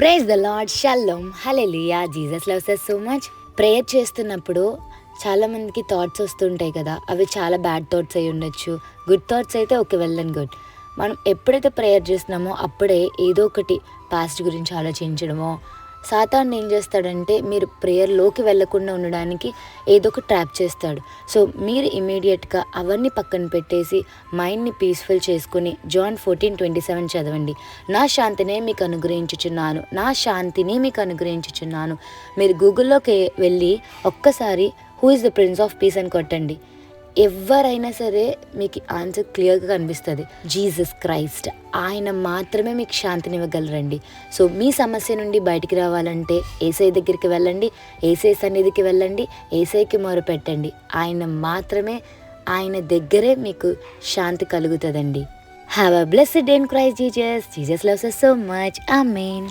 Praise the Lord, shalom, hallelujah. Jesus loves us so much. Prayer చేస్తున్నప్పుడు చాలామందికి thoughts వస్తుంటాయి కదా, అవి చాలా బ్యాడ్ థాట్స్ అయి ఉండొచ్చు. గుడ్ థాట్స్ అయితే ఓకే, వెల్ అండ్ గుడ్. మనం ఎప్పుడైతే ప్రేయర్ చేస్తున్నామో అప్పుడే ఏదో ఒకటి పాస్ట్ గురించి ఆలోచించడమో, సాతాను ఏం చేస్తాడంటే మీరు ప్రేయర్లోకి వెళ్ళకుండా ఉండడానికి ఏదో ఒక ట్రాప్ చేస్తాడు. సో మీరు ఇమీడియట్గా అవన్నీ పక్కన పెట్టేసి మైండ్ని పీస్ఫుల్ చేసుకుని జాన్ 14:27 చదవండి. నా శాంతినే మీకు అనుగ్రహించుచున్నాను, నా శాంతిని మీకు అనుగ్రహించుచున్నాను. మీరు గూగుల్లోకి వెళ్ళి ఒక్కసారి who is the prince of piece అని కొట్టండి. ఎవరైనా సరే మీకు ఆన్సర్ క్లియర్గా కనిపిస్తుంది. జీసస్ క్రైస్ట్, ఆయన మాత్రమే మీకు శాంతిని ఇవ్వగలరండి. సో మీ సమస్య నుండి బయటికి రావాలంటే యేసయ్య దగ్గరికి వెళ్ళండి, యేసయ్య సన్నిధికి వెళ్ళండి, యేసయ్యకి మొరపెట్టండి. ఆయన దగ్గరే మీకు శాంతి కలుగుతుందండి. Have a blessed day in Christ Jesus. Jesus loves us so much. Amen.